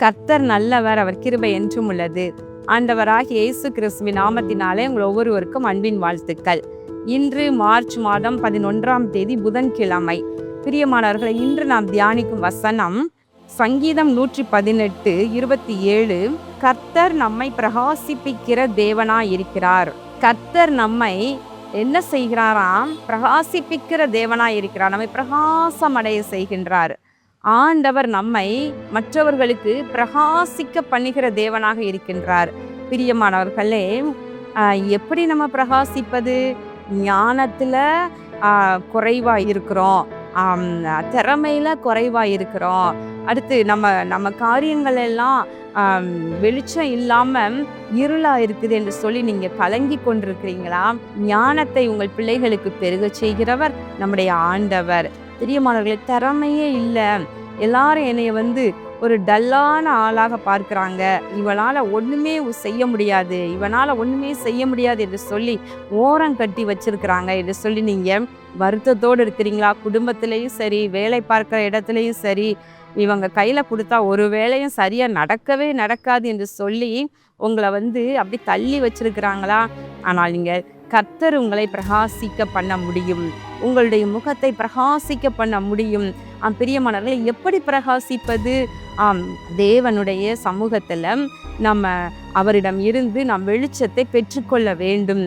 கர்த்தர் நல்லவர், அவர் கிருபை என்றும் உள்ளது. ஆண்டவராகிய இயேசு கிறிஸ்துவின் நாமத்தினாலே உங்கள் ஒவ்வொருவருக்கும் அன்பின் வாழ்த்துக்கள். இன்று மார்ச் மாதம் 11ஆம் தேதி புதன்கிழமை. பிரியமானவர்களை, இன்று நாம் தியானிக்கும் வசனம் சங்கீதம் 118:27. கர்த்தர் நம்மை பிரகாசிப்பிக்கிற தேவனாய் இருக்கிறார். கர்த்தர் நம்மை என்ன செய்கிறாராம்? பிரகாசிப்பிக்கிற தேவனாய் இருக்கிறார். நம்மை பிரகாசம் அடைய செய்கின்றார். ஆண்டவர் நம்மை மற்றவர்களுக்கு பிரகாசிக்க பண்ணுகிற தேவனாக இருக்கின்றார். பிரியமானவர்களே, எப்படி நம்ம பிரகாசிப்பது? ஞானத்துல குறைவா இருக்கிறோம், திறமையில குறைவா இருக்கிறோம். அடுத்து நம்ம காரியங்கள் எல்லாம் வெளிச்சம் இல்லாம இருளா இருக்குது என்று சொல்லி நீங்க கலங்கி கொண்டிருக்கிறீங்களா? ஞானத்தை உங்கள் பிள்ளைகளுக்கு பெருக செய்கிறவர் நம்முடைய ஆண்டவர். பிரியமானவர்களே, திறமையே இல்லை, எல்லாரும் என்னைய ஒரு டல்லான ஆளாக பார்க்கிறாங்க, இவனால ஒண்ணுமே செய்ய முடியாது, இவனால ஒண்ணுமே செய்ய முடியாது என்று சொல்லி ஓரம் கட்டி வச்சிருக்கிறாங்க என்று சொல்லி நீங்க வருத்தத்தோடு இருக்கிறீங்களா? குடும்பத்திலையும் சரி, வேலை பார்க்கிற இடத்துலையும் சரி, இவங்க கையில கொடுத்தா ஒரு வேலையும் சரியா நடக்கவே நடக்காது என்று சொல்லி உங்களை அப்படி தள்ளி வச்சிருக்கிறாங்களா? ஆனால் நீங்க கர்த்தர் உங்களை பிரகாசிக்க பண்ண முடியும், உங்களுடைய முகத்தை பிரகாசிக்க பண்ண முடியும். பிரியமானவர்களை, எப்படி பிரகாசிப்பது? தேவனுடைய சமூகத்துல நம்ம அவரிடம் இருந்து நாம் வெளிச்சத்தை பெற்றுக்கொள்ள வேண்டும்.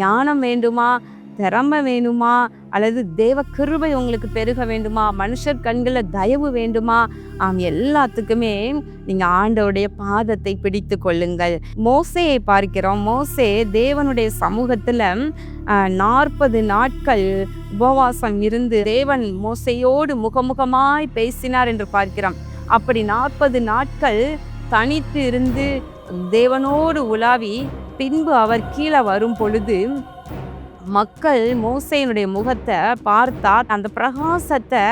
ஞானம் வேண்டுமா? திறமை வேணுமா? அல்லது தேவ கிருபை உங்களுக்கு பெருக வேண்டுமா? மனுஷர் கண்கள தயவு வேண்டுமா? எல்லாத்துக்குமே நீங்க ஆண்டவருடைய பாதத்தை பிடித்து கொள்ளுங்கள். மோசேயை பார்க்கிறோம். மோசே தேவனுடைய சமூகத்துல 40 நாட்கள் உபவாசம் இருந்து தேவன் மோசையோடு முகமுகமாய் பேசினார் என்று பார்க்கிறோம். அப்படி 40 நாட்கள் தனித்து இருந்து தேவனோடு உலாவி பின்பு அவர் கீழே வரும் பொழுது மக்கள் மோசேயினுடைய முகத்தை பார்த்தா அந்த பிரகாசத்தை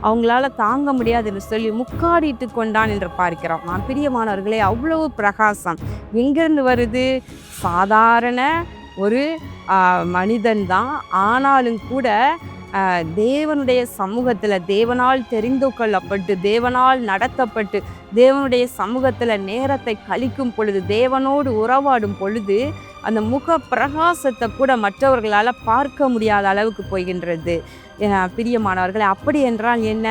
அவங்களால தாங்க முடியாது என்று சொல்லி முக்காடிட்டு கொண்டான் என்று பார்க்கிறோம். பிரியமானவர்களே, அவ்வளவு பிரகாசம் எங்கிருந்து வருது? சாதாரண ஒரு மனிதன் தான், ஆனாலும் கூட தேவனுடைய சமூகத்துல தேவனால் தெரிந்து கொள்ளப்பட்டு, தேவனால் நடத்தப்பட்டு, தேவனுடைய சமூகத்துல நேரத்தை கழிக்கும் பொழுது, தேவனோடு உறவாடும் பொழுது அந்த முக பிரகாசத்தை கூட மற்றவர்களால் பார்க்க முடியாத அளவுக்கு போகின்றது. பிரியமானவர்களே, அப்படி என்றால் என்ன?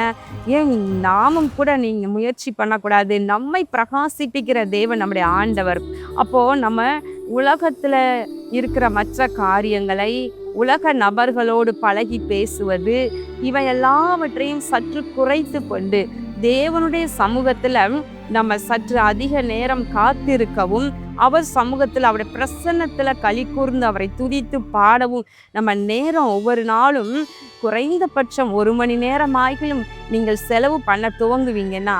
ஏன் நாமும் கூட நீங்கள் முயற்சி பண்ணக்கூடாது? நம்மை பிரகாசிப்பிக்கிற தேவன் நம்முடைய ஆண்டவர். அப்போது நம்ம உலகத்தில் இருக்கிற மற்ற காரியங்களை, உலக நபர்களோடு பழகி பேசுவது, இவை எல்லாவற்றையும் சற்று குறைத்து கொண்டு தேவனுடைய சமூகத்தில் நம்ம சற்று அதிக நேரம் காத்திருக்கவும், அவர் சமூகத்தில் அவருடைய பிரசன்னத்தில் களி கூர்ந்து அவரை துதித்து பாடவும் நம்ம நேரம் ஒவ்வொரு நாளும் குறைந்தபட்சம் 1 மணி நேரம் ஆகிலும் நீங்கள் செலவு பண்ண துவங்குவீங்கன்னா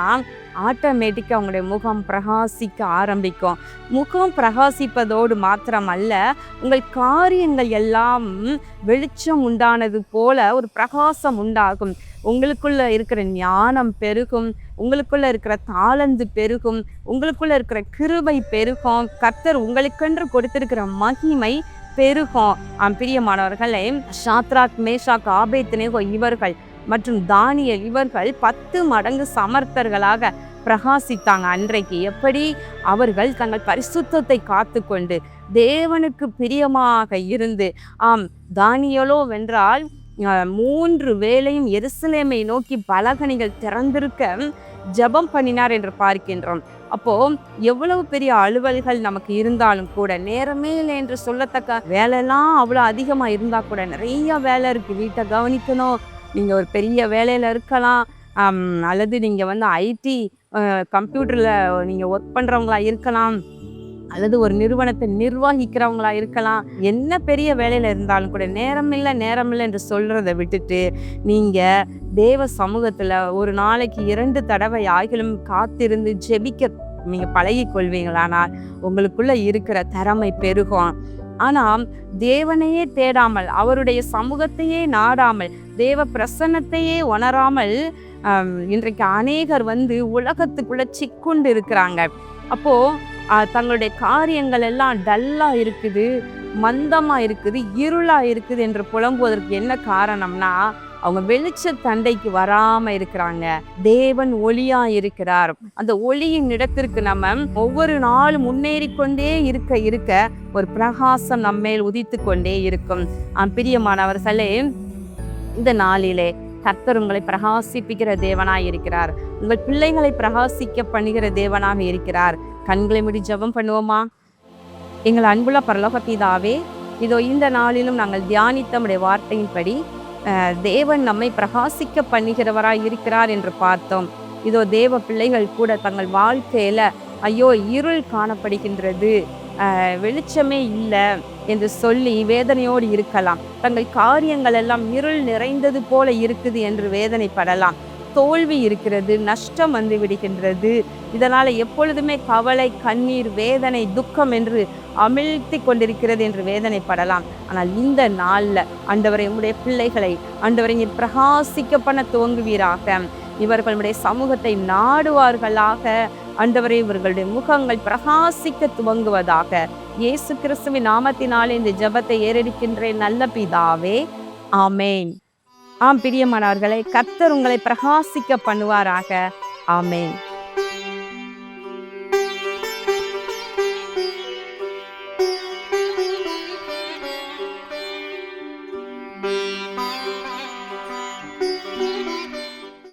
ஆட்டோமேட்டிக்காக அவங்களுடைய முகம் பிரகாசிக்க ஆரம்பிக்கும். முகம் பிரகாசிப்பதோடு மாத்திரமல்ல, உங்கள் காரியங்கள் எல்லாம் வெளிச்சம் உண்டானது போல ஒரு பிரகாசம் உண்டாகும். உங்களுக்குள்ள இருக்கிற ஞானம் பெருகும், உங்களுக்குள்ள இருக்கிற தாளந்து பெருகும், உங்களுக்குள்ள இருக்கிற கிருபை பெருகும், கர்த்தர் உங்களுக்கென்று கொடுத்திருக்கிற மகிமை பெருகும். பிரியமானவர்களே, சாத்ராக், மேஷாக், ஆபேத்நேகோ இவர்கள் மற்றும் தானியேல் இவர்கள் 10 மடங்கு சமர்த்தர்களாக பிரகாசித்தாங்க. அன்றைக்கு எப்படி? அவர்கள் தங்கள் பரிசுத்தத்தை காத்து கொண்டு தேவனுக்கு பிரியமாக இருந்து, தானியேலோ வென்றால் 3 வேளையும் எருசலேமை நோக்கி பலகணிகள் திறந்திருக்க ஜெபம் பண்ணினார் என்று பார்க்கின்றோம். அப்போ எவ்வளவு பெரிய அலுவல்கள் நமக்கு இருந்தாலும் கூட, நேரமே இல்லை என்று சொல்லத்தக்க வேலையெல்லாம் அவ்வளோ அதிகமாக இருந்தால் கூட, நிறைய வேலை இருக்கு, வீட்டை கவனிக்கணும், நீங்க ஒரு பெரிய வேலையில இருக்கலாம், அல்லது நீங்க ஐடி கம்ப்யூட்டர்ல நீங்க ஒர்க் பண்றவங்களா இருக்கலாம், அல்லது ஒரு நிறுவனத்தை நிர்வகிக்கிறவங்களா இருக்கலாம். என்ன பெரிய வேலையில இருந்தாலும் கூட நேரம் இல்லை என்று சொல்றதை விட்டுட்டு நீங்க தேவ சமூகத்துல ஒரு நாளைக்கு 2 தடவை ஆகிலும் காத்திருந்து ஜெபிக்க நீங்க பழகி கொள்வீங்களானால் உங்களுக்குள்ள இருக்கிற திறமை பெருகும். ஆனால் தேவனையே தேடாமல், அவருடைய சமூகத்தையே நாடாமல், தேவ பிரசன்னத்தையே உணராமல் இன்றைக்கு அநேகர் உலகத்துக்குள்ள சிக்குண்டு இருக்கிறாங்க. அப்போ தங்களுடைய காரியங்கள் எல்லாம் டல்லா இருக்குது, மந்தமா இருக்குது, இருளா இருக்குது என்று புலம்புவதற்கு என்ன காரணம்னா, அவங்க வெளிச்ச தண்டைக்கு வராம இருக்கிறாங்க. தேவன் ஒளியா இருக்கிறார். அந்த ஒளியின் இடத்திற்கு நம்ம ஒவ்வொரு நாளும் முன்னேறி கொண்டே இருக்க இருக்க ஒரு பிரகாசம் நம்மேல் உதித்து கொண்டே இருக்கும். பிரியமானவர்களே, இந்த நாளிலே கர்த்தர் உங்களை பிரகாசிப்பிக்கிற தேவனாய் இருக்கிறார். உங்கள் பிள்ளைகளை பிரகாசிக்க பண்ணுகிற தேவனாக இருக்கிறார். கண்களை மூடி ஜெபம் பண்ணுவோமா? எங்கள் அன்புள்ள பரலோக பிதாவே, இதோ இந்த நாளிலும் நாங்கள் தியானித்த நம்முடைய வார்த்தையின்படி தேவன் நம்மை பிரகாசிக்க பண்ணுகிறவராய் இருக்கிறார் என்று பார்த்தோம். இதோ தேவ பிள்ளைகள் கூட தங்கள் வாழ்க்கையில ஐயோ இருள் காணப்படுகின்றது, வெளிச்சமே இல்லை என்று சொல்லி வேதனையோடு இருக்கலாம். தங்கள் காரியங்கள் எல்லாம் இருள் நிறைந்தது போல இருக்குது என்று வேதனைப்படலாம். தோல்வி இருக்கிறது, நஷ்டம் வந்து விடுகின்றது, இதனால எப்பொழுதுமே கவலை, கண்ணீர், வேதனை, துக்கம் என்று அமிழ்த்தி கொண்டிருக்கிறது என்று வேதனைப்படலாம். ஆனால் இந்த நாள்ல ஆண்டவரை உம்முடைய பிள்ளைகளை ஆண்டவரை நீர் பிரகாசிக்க பண்ண துவங்குவீராக. இவர்களுடைய சமூகத்தை நாடுவார்களாக. ஆண்டவரை இவர்களுடைய முகங்கள் பிரகாசிக்க துவங்குவதாக. இயேசு கிறிஸ்துவின் நாமத்தினாலே இந்த ஜெபத்தை ஏறெடுக்கின்றேன் நல்ல பிதாவே, ஆமேன். பிரியமானவர்களே, கர்த்தர் உங்களை பிரகாசிக்க பண்ணுவாராக. ஆமேன்.